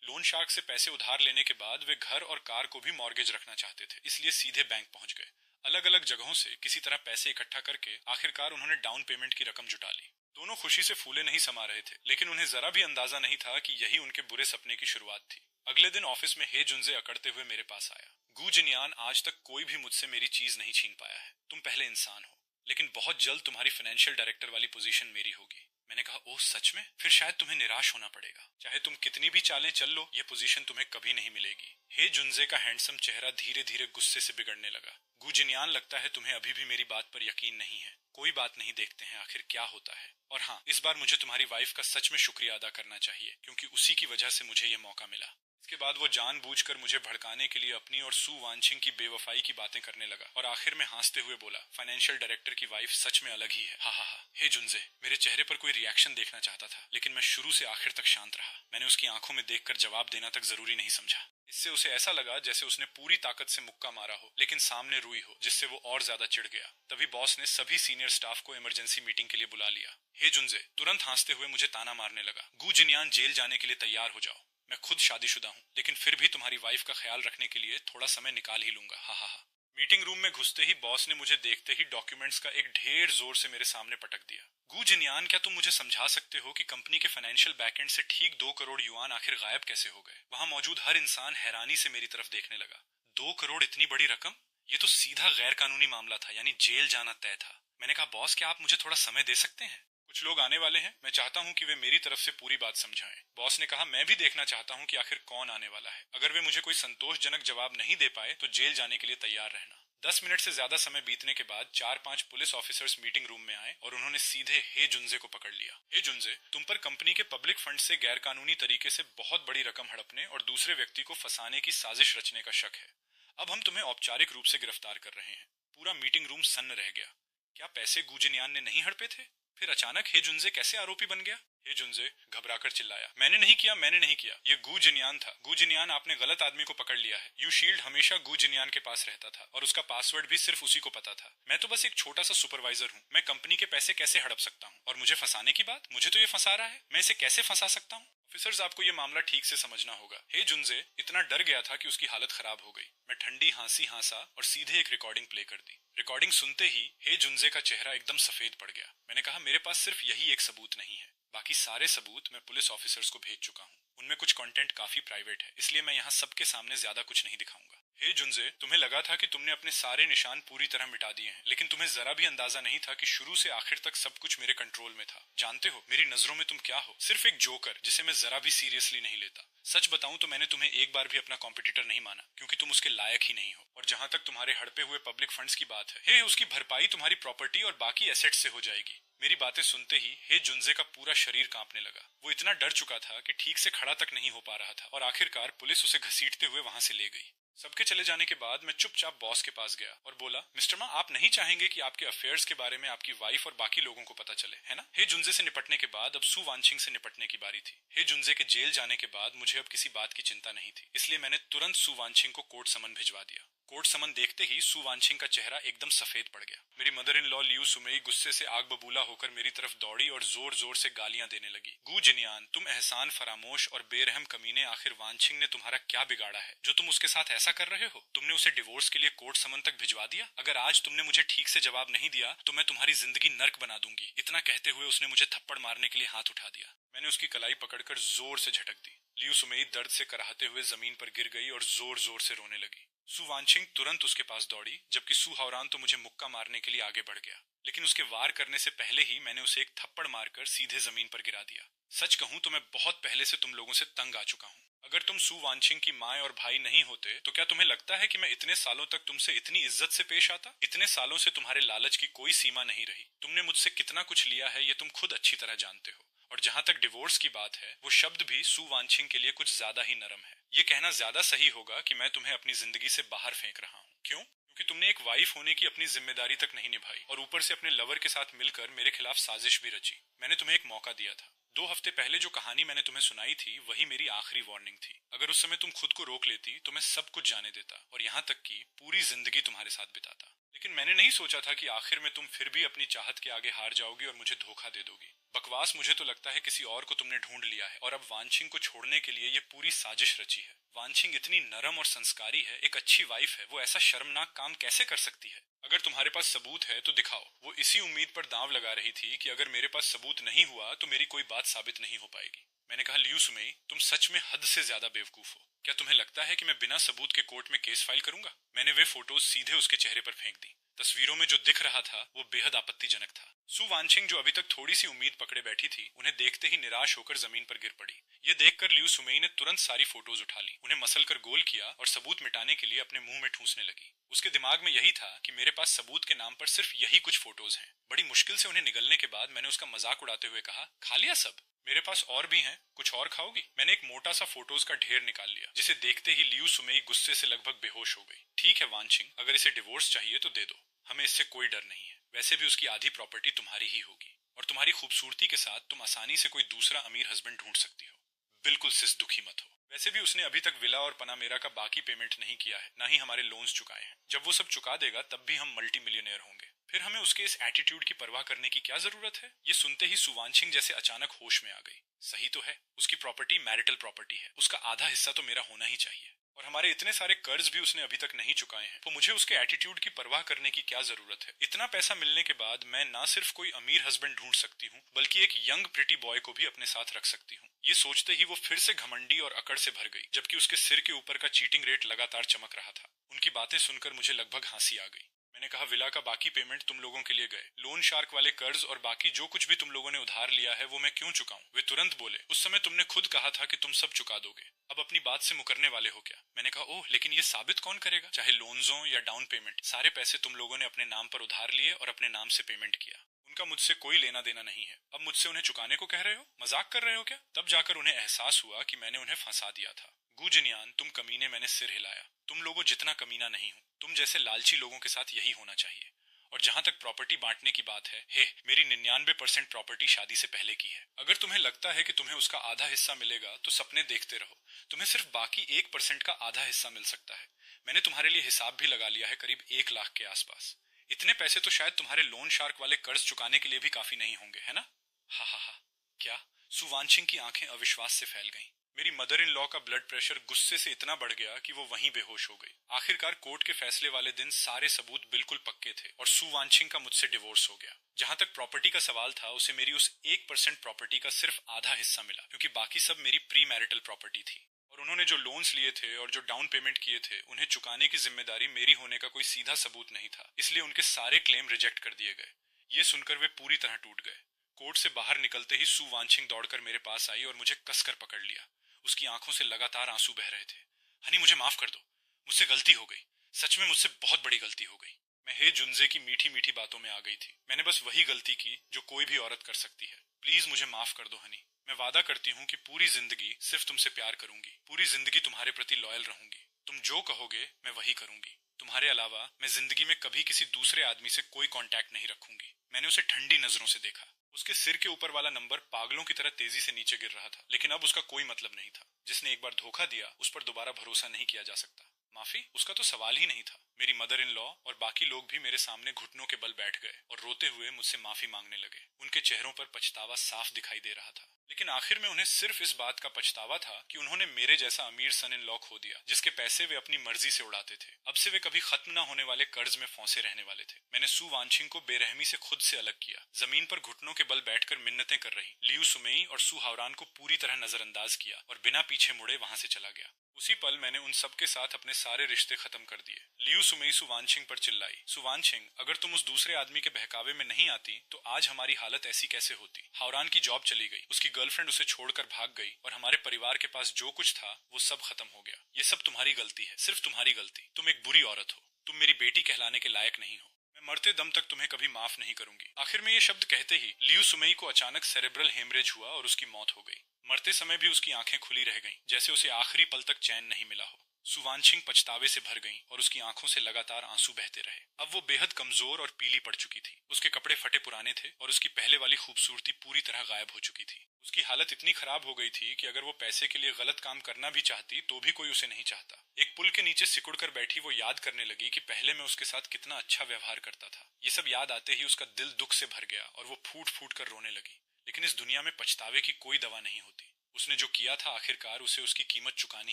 लोन शार्क से पैसे उधार लेने के बाद वे घर और कार को भी मॉर्गेज रखना चाहते थे, इसलिए सीधे बैंक पहुंच गए। अलग अलग जगहों से किसी तरह पैसे इकट्ठा करके आखिरकार उन्होंने डाउन पेमेंट की रकम जुटा ली। दोनों खुशी से फूले नहीं समा रहे थे, लेकिन उन्हें जरा भी अंदाजा नहीं था कि यही उनके बुरे सपने की शुरुआत थी। अगले दिन ऑफिस में हे जुनजे अकड़ते हुए मेरे पास आया। गू जिनयान, आज तक कोई भी मुझसे मेरी चीज नहीं छीन पाया है। तुम पहले इंसान हो, लेकिन बहुत जल्द तुम्हारी फाइनेंशियल डायरेक्टर वाली पोजीशन मेरी होगी। मैंने कहा, ओह सच में? फिर शायद तुम्हें निराश होना पड़ेगा। चाहे तुम कितनी भी चालें चल लो, यह पोजीशन तुम्हें कभी नहीं मिलेगी। हे जुनजे का हैंडसम चेहरा धीरे धीरे गुस्से से बिगड़ने लगा। गू जिनयान, लगता है तुम्हें अभी भी मेरी बात पर यकीन नहीं है। कोई बात नहीं, देखते हैं आखिर क्या होता है। और हाँ, इस बार मुझे तुम्हारी वाइफ का सच में शुक्रिया अदा करना चाहिए, क्योंकि उसी की वजह से मुझे यह मौका मिला। इसके बाद वो जानबूझकर मुझे भड़काने के लिए अपनी और सू वांचिंग की बेवफाई की बातें करने लगा और आखिर में हंसते हुए बोला, फाइनेंशियल डायरेक्टर की वाइफ सच में अलग ही है। हा हा हा। हे जुनजे, मेरे चेहरे पर कोई रिएक्शन देखना चाहता था, लेकिन मैं शुरू से आखिर तक शांत रहा। मैंने उसकी आंखों में देखकर जवाब देना तक जरूरी नहीं समझा। इससे उसे ऐसा लगा जैसे उसने पूरी ताकत से मुक्का मारा हो, लेकिन सामने रुई हो, जिससे वो और ज्यादा चिढ़ गया। तभी बॉस ने सभी सीनियर स्टाफ को इमरजेंसी मीटिंग के लिए बुला लिया। हे जुनजे तुरंत हंसते हुए मुझे ताना मारने लगा, गू जिनयान, जेल जाने के लिए तैयार हो जाओ। मैं खुद शादीशुदा हूँ, लेकिन फिर भी तुम्हारी वाइफ का ख्याल रखने के लिए थोड़ा समय निकाल ही लूंगा। हा हा हा। मीटिंग रूम में घुसते ही बॉस ने मुझे देखते ही डॉक्यूमेंट्स का एक ढेर जोर से मेरे सामने पटक दिया। गू जिनयान, क्या तुम मुझे समझा सकते हो कि कंपनी के फाइनेंशियल बैकएंड से ठीक 2 करोड़ युआन आखिर गायब कैसे हो गए? वहां मौजूद हर इंसान हैरानी से मेरी तरफ देखने लगा। 2 करोड़, इतनी बड़ी रकम? ये तो सीधा गैर कानूनी मामला था, यानी जेल जाना तय था। मैंने कहा, बॉस क्या आप मुझे थोड़ा समय दे सकते हैं? कुछ लोग आने वाले हैं, मैं चाहता हूं कि वे मेरी तरफ से पूरी बात समझाएं। बॉस ने कहा, मैं भी देखना चाहता हूं कि आखिर कौन आने वाला है। अगर वे मुझे कोई संतोषजनक जवाब नहीं दे पाए तो जेल जाने के लिए तैयार रहना। 10 मिनट से ज्यादा समय बीतने के बाद 4-5 पुलिस ऑफिसर्स मीटिंग रूम में आए और उन्होंने सीधे हे जुनजे को पकड़ लिया। हे जुनजे, तुम पर कंपनी के पब्लिक फंड से गैर कानूनी तरीके से बहुत बड़ी रकम हड़पने और दूसरे व्यक्ति को फंसाने की साजिश रचने का शक है। अब हम तुम्हें औपचारिक रूप से गिरफ्तार कर रहे हैं। पूरा मीटिंग रूम सन्न रह गया। क्या पैसे गू जिनयान ने नहीं हड़पे थे? फिर अचानक हे जुनजे कैसे आरोपी बन गया? हे जुनजे घबराकर चिल्लाया, मैंने नहीं किया, मैंने नहीं किया, ये गू जिनयान था। गू जिनयान, आपने गलत आदमी को पकड़ लिया है। यू शील्ड हमेशा गू जिनयान के पास रहता था और उसका पासवर्ड भी सिर्फ उसी को पता था। मैं तो बस एक छोटा सा सुपरवाइजर हूँ। मैं कंपनी के पैसे कैसे हड़प सकता हूँ? और मुझे फंसाने की बात, मुझे तो ये फंसा रहा है, मैं इसे कैसे फंसा सकता हूँ? ऑफिसर्स, आपको ये मामला ठीक से समझना होगा। हे जुनजे इतना डर गया था कि उसकी हालत खराब हो गई। मैं ठंडी हंसी हंसा और सीधे एक रिकॉर्डिंग प्ले कर दी। रिकॉर्डिंग सुनते ही हे जुनजे का चेहरा एकदम सफेद पड़ गया। मैंने कहा, मेरे पास सिर्फ यही एक सबूत नहीं है, बाकी सारे सबूत मैं पुलिस ऑफिसर्स को भेज चुका हूँ। उनमें कुछ कंटेंट काफी प्राइवेट है, इसलिए मैं यहाँ सबके सामने ज्यादा कुछ नहीं दिखाऊंगा। हे जुनजे, तुम्हें लगा था कि तुमने अपने सारे निशान पूरी तरह मिटा दिए हैं, लेकिन तुम्हें जरा भी अंदाजा नहीं था कि शुरू से आखिर तक सब कुछ मेरे कंट्रोल में था। जानते हो मेरी नजरों में तुम क्या हो? सिर्फ एक जोकर जिसे मैं जरा भी सीरियसली नहीं लेता। सच बताऊं तो मैंने तुम्हें एक बार भी अपना कॉम्पिटिटर नहीं माना, क्योंकि तुम उसके लायक ही नहीं हो। और जहां तक तुम्हारे हड़पे हुए पब्लिक फंड्स की बात है, हे उसकी भरपाई तुम्हारी प्रॉपर्टी और बाकी एसेट्स से हो जाएगी। मेरी बातें सुनते ही हे जुनजे का पूरा शरीर कांपने लगा। वो इतना डर चुका था कि ठीक से खड़ा तक नहीं हो पा रहा था और आखिरकार पुलिस उसे घसीटते हुए वहां से ले गई। सबके चले जाने के बाद मैं चुपचाप बॉस के पास गया और बोला, मिस्टर मा, आप नहीं चाहेंगे कि आपके अफेयर्स के बारे में आपकी वाइफ और बाकी लोगों को पता चले, है ना? हे जुनजे से निपटने के बाद अब सू वांचिंग से निपटने की बारी थी। हे जुनजे के जेल जाने के बाद मुझे अब किसी बात की चिंता नहीं थी, इसलिए मैंने तुरंत सू वांचिंग को कोर्ट समन भिजवा दिया। कोर्ट समन देखते ही सू वांचिंग का चेहरा एकदम सफेद पड़ गया। मेरी मदर इन लॉ लियू सुमेई गुस्से से आग बबूला होकर मेरी तरफ दौड़ी और जोर जोर से गालियां देने लगी। गू जिनयान, तुम एहसान फरामोश और बेरहम कमीने, आखिर वांचिंग ने तुम्हारा क्या बिगाड़ा है जो तुम उसके साथ ऐसा कर रहे हो? तुमने उसे डिवोर्स के लिए कोर्ट समन तक भिजवा दिया। अगर आज तुमने मुझे ठीक से जवाब नहीं दिया तो मैं तुम्हारी जिंदगी नर्क बना दूंगी। इतना कहते हुए उसने मुझे थप्पड़ मारने के लिए हाथ उठा दिया। मैंने उसकी कलाई पकड़कर जोर से झटक दी। लियू सुमेई दर्द से कराहते हुए जमीन पर गिर गई और जोर जोर से रोने लगी। सू वांचिंग तुरंत उसके पास दौड़ी, जबकि सू हावरान तो मुझे मुक्का मारने के लिए आगे बढ़ गया, लेकिन उसके वार करने से पहले ही मैंने उसे एक थप्पड़ मारकर सीधे जमीन पर गिरा दिया। सच कहूं तो मैं बहुत पहले से तुम लोगों से तंग आ चुका हूं। अगर तुम सू वांचिंग की माँ और भाई नहीं होते तो क्या तुम्हें लगता है कि मैं इतने सालों तक तुमसे इतनी इज्जत से पेश आता? इतने सालों से तुम्हारे लालच की कोई सीमा नहीं रही। तुमने मुझसे कितना कुछ लिया है ये तुम खुद अच्छी तरह जानते हो। और जहां तक डिवोर्स की बात है, वो शब्द भी सू वांचिंग के लिए कुछ ज्यादा ही नरम है। ये कहना ज्यादा सही होगा कि मैं तुम्हें अपनी जिंदगी से बाहर फेंक रहा हूँ। क्यों? क्योंकि तुमने एक वाइफ होने की अपनी जिम्मेदारी तक नहीं निभाई और ऊपर से अपने लवर के साथ मिलकर मेरे खिलाफ साजिश भी रची। मैंने तुम्हें एक मौका दिया था। 2 हफ्ते पहले जो कहानी मैंने तुम्हें सुनाई थी वही मेरी आखिरी वार्निंग थी। अगर उस समय तुम खुद को रोक लेती तो मैं सब कुछ जाने देता और यहाँ तक कि पूरी जिंदगी तुम्हारे साथ बिताता। लेकिन मैंने नहीं सोचा था कि आखिर में तुम फिर भी अपनी चाहत के आगे हार जाओगी और मुझे धोखा दे दोगी। बकवास। मुझे तो लगता है किसी और को तुमने ढूंढ लिया है और अब वांछिंग को छोड़ने के लिए ये पूरी साजिश रची है। वांछिंग इतनी नरम और संस्कारी है, एक अच्छी वाइफ है, वो ऐसा शर्मनाक काम कैसे कर सकती है? अगर तुम्हारे पास सबूत है तो दिखाओ। वो इसी उम्मीद पर दांव लगा रही थी कि अगर मेरे पास सबूत नहीं हुआ तो मेरी कोई बात साबित नहीं हो पाएगी। मैंने कहा, लियू सुमेई, तुम सच में हद से ज्यादा बेवकूफ हो। क्या तुम्हें लगता है कि मैं बिना सबूत के कोर्ट में केस फाइल करूंगा? मैंने वे फोटोज सीधे उसके चेहरे पर फेंक दी। तस्वीरों में जो दिख रहा था वो बेहद आपत्तिजनक था। सु वानचिंग, जो अभी तक थोड़ी सी उम्मीद पकड़े बैठी थी, उन्हें देखते ही निराश होकर जमीन पर गिर पड़ी। ये देखकर लियू सुमेई ने तुरंत सारी फोटोज उठा ली, उन्हें मसल कर गोल किया और सबूत मिटाने के लिए अपने मुंह में ठूंसने लगी। उसके दिमाग में यही था कि मेरे पास सबूत के नाम पर सिर्फ यही कुछ फोटोज हैं। बड़ी मुश्किल से उन्हें निगलने के बाद मैंने उसका मजाक उड़ाते हुए कहा, खा लिया सब? मेरे पास और भी हैं, कुछ और खाओगी? मैंने एक मोटा सा फोटोज का ढेर निकाल लिया, जिसे देखते ही लियू सुमेई गुस्से से लगभग बेहोश हो गई। ठीक है वानचिंग, अगर इसे डिवोर्स चाहिए तो दे दो, हमें इससे कोई डर नहीं है। वैसे भी उसकी आधी प्रॉपर्टी तुम्हारी ही होगी और तुम्हारी खूबसूरती के साथ तुम आसानी से कोई दूसरा अमीर हस्बैंड ढूंढ सकती हो। बिल्कुल सिस, दुखी मत हो। वैसे भी उसने अभी तक विला और पनामेरा का बाकी पेमेंट नहीं किया है, ना ही हमारे लोन्स चुकाए हैं। जब वो सब चुका देगा तब भी हम मल्टी मिलियनेयर होंगे। फिर हमें उसके इस एटीट्यूड की परवाह करने की क्या जरूरत है? ये सुनते ही सुवानचिंग जैसे अचानक होश में आ गई। सही तो है, उसकी प्रॉपर्टी मैरिटल प्रॉपर्टी है, उसका आधा हिस्सा तो मेरा होना ही चाहिए। और हमारे इतने सारे कर्ज भी उसने अभी तक नहीं चुकाए हैं, तो मुझे उसके एटीट्यूड की परवाह करने की क्या जरूरत है? इतना पैसा मिलने के बाद मैं ना सिर्फ कोई अमीर हस्बैंड ढूंढ सकती हूँ, बल्कि एक यंग प्रिटी बॉय को भी अपने साथ रख सकती हूँ। ये सोचते ही वो फिर से घमंडी और अकड़ से भर गई, जबकि उसके सिर के ऊपर का चीटिंग रेट लगातार चमक रहा था। उनकी बातें सुनकर मुझे लगभग हंसी आ गई। मैंने कहा, विला का बाकी पेमेंट तुम लोगों के लिए गए, लोन शार्क वाले कर्ज और बाकी जो कुछ भी तुम लोगों ने उधार लिया है वो मैं क्यों चुकाऊं? वे तुरंत बोले, उस समय तुमने खुद कहा था कि तुम सब चुका दोगे, अब अपनी बात से मुकरने वाले हो क्या? मैंने कहा, ओह, लेकिन ये साबित कौन करेगा? चाहे लोन्सों या डाउन पेमेंट, सारे पैसे तुम लोगों ने अपने नाम पर उधार लिए और अपने नाम से पेमेंट किया। उनका मुझसे कोई लेना देना नहीं है। अब मुझसे उन्हें चुकाने को कह रहे हो? मजाक कर रहे हो क्या? तब जाकर उन्हें एहसास हुआ कि मैंने उन्हें फंसा दिया था। गुजिनियान, तुम कमीने, मैंने सिर हिलाया। तुम लोगों जितना कमीना नहीं हूं। तुम जैसे लालची लोगों के साथ यही होना चाहिए। और जहां तक प्रॉपर्टी बांटने की बात है, मेरी 99% प्रॉपर्टी शादी से पहले की है। अगर तुम्हें लगता है कि तुम्हें उसका आधा हिस्सा मिलेगा तो सपने देखते रहो। तुम्हें सिर्फ बाकी 1% का आधा हिस्सा मिल सकता है। मैंने तुम्हारे लिए हिसाब भी लगा लिया है, करीब 1 लाख के आसपास। इतने पैसे तो शायद तुम्हारे लोन शार्क वाले कर्ज चुकाने के लिए भी काफी नहीं होंगे, है ना? हा हा हा। क्या? सुवानचिंग की आंखें अविश्वास से फैल गईं। मेरी मदर इन लॉ का ब्लड प्रेशर गुस्से से इतना बढ़ गया कि वो वहीं बेहोश हो गई। आखिरकार कोर्ट के फैसले वाले दिन सारे सबूत बिल्कुल पक्के थे और सु वानचिंग का मुझसे डिवोर्स हो गया। जहां तक प्रॉपर्टी का सवाल था, उसे मेरी उस 1% प्रॉपर्टी का सिर्फ आधा हिस्सा मिला, क्योंकि बाकी सब मेरी प्री मैरिटल प्रॉपर्टी थी। और उन्होंने जो लोन्स लिए थे और जो डाउन पेमेंट किए थे, उन्हें चुकाने की जिम्मेदारी मेरी होने का कोई सीधा सबूत नहीं था, इसलिए उनके सारे क्लेम रिजेक्ट कर दिए गए। ये सुनकर वे पूरी तरह टूट गए। कोर्ट से बाहर निकलते ही सु वानचिंग दौड़कर मेरे पास आई और मुझे कसकर पकड़ लिया। उसकी आंखों से लगातार आंसू बह रहे थे। हनी, मुझे माफ कर दो, मुझसे गलती हो गई, सच में मुझसे बहुत बड़ी गलती हो गई। मैं हे जुन्जे की मीठी मीठी बातों में आ गई थी। मैंने बस वही गलती की जो कोई भी औरत कर सकती है। प्लीज मुझे माफ कर दो हनी। मैं वादा करती हूँ कि पूरी जिंदगी सिर्फ तुमसे प्यार करूंगी, पूरी जिंदगी तुम्हारे प्रति लॉयल रहूंगी। तुम जो कहोगे मैं वही करूंगी। तुम्हारे अलावा मैं जिंदगी में कभी किसी दूसरे आदमी से कोई कांटेक्ट नहीं रखूंगी। मैंने उसे ठंडी नजरों से देखा। उसके सिर के ऊपर वाला नंबर पागलों की तरह तेजी से नीचे गिर रहा था, लेकिन अब उसका कोई मतलब नहीं था। जिसने एक बार धोखा दिया उस पर दोबारा भरोसा नहीं किया जा सकता। माफी? उसका तो सवाल ही नहीं था। मेरी मदर इन लॉ और बाकी लोग भी मेरे सामने घुटनों के बल बैठ गए और रोते हुए मुझसे माफी मांगने लगे। उनके चेहरों पर पछतावा साफ दिखाई दे रहा था, लेकिन आखिर में उन्हें सिर्फ इस बात का पछतावा था कि उन्होंने मेरे जैसा अमीर सन इन लॉ खो दिया, जिसके पैसे वे अपनी मर्जी से उड़ाते थे। अब से वे कभी खत्म न होने वाले कर्ज में फंसे रहने वाले थे। मैंने सु वानचिंग को बेरहमी से खुद से अलग किया। जमीन पर घुटनों के बल बैठकर मिन्नतें कर रही लियू सुमेई और सु हावरान को पूरी तरह नजरअंदाज किया और बिना पीछे मुड़े वहां से चला गया। उसी पल मैंने उन सबके साथ अपने सारे रिश्ते खत्म कर दिए। लियू सुमेई सु वानचिंग पर चिल्लाई, सुवानचिंग, अगर तुम उस दूसरे आदमी के बहकावे में नहीं आती तो आज हमारी हालत ऐसी कैसे होती? हावरान की जॉब चली गई, उसकी गर्लफ्रेंड उसे छोड़कर भाग गई और हमारे परिवार के पास जो कुछ था वो सब खत्म हो गया। ये सब तुम्हारी गलती है, सिर्फ तुम्हारी गलती। तुम एक बुरी औरत हो, तुम मेरी बेटी कहलाने के लायक नहीं हो। मैं मरते दम तक तुम्हें कभी माफ नहीं करूंगी। आखिर में ये शब्द कहते ही लियू सुमेई को अचानक सेरेब्रल हेमरेज हुआ और उसकी मौत हो गई। मरते समय भी उसकी आंखें खुली रह गईं, जैसे उसे आखिरी पल तक चैन नहीं मिला हो। सुवानचिंग पछतावे से भर गईं और उसकी आंखों से लगातार आंसू बहते रहे। अब वो बेहद कमजोर और पीली पड़ चुकी थी। उसके कपड़े फटे पुराने थे और उसकी पहले वाली खूबसूरती पूरी तरह गायब हो चुकी थी। उसकी हालत इतनी खराब हो गई थी कि अगर वो पैसे के लिए गलत काम करना भी चाहती तो भी कोई उसे नहीं चाहता। एक पुल के नीचे सिकुड़ कर बैठी वो याद करने लगी कि पहले मैं उसके साथ कितना अच्छा व्यवहार करता था। ये सब याद आते ही उसका दिल दुख से भर गया और वो फूट फूट कर रोने लगी। लेकिन इस दुनिया में पछतावे की कोई दवा नहीं होती। उसने जो किया था आखिरकार उसे उसकी कीमत चुकानी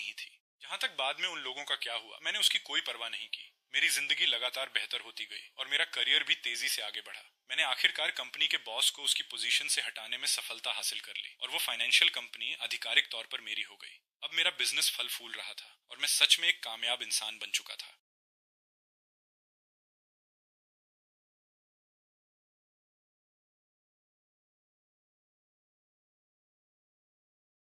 ही थी। जहां तक बाद में उन लोगों का क्या हुआ, मैंने उसकी कोई परवाह नहीं की। मेरी जिंदगी लगातार बेहतर होती गई और मेरा करियर भी तेजी से आगे बढ़ा। मैंने आखिरकार कंपनी के बॉस को उसकी पोजीशन से हटाने में सफलता हासिल कर ली और वो फाइनेंशियल कंपनी आधिकारिक तौर पर मेरी हो गई। अब मेरा बिजनेस फल फूल रहा था और मैं सच में एक कामयाब इंसान बन चुका था।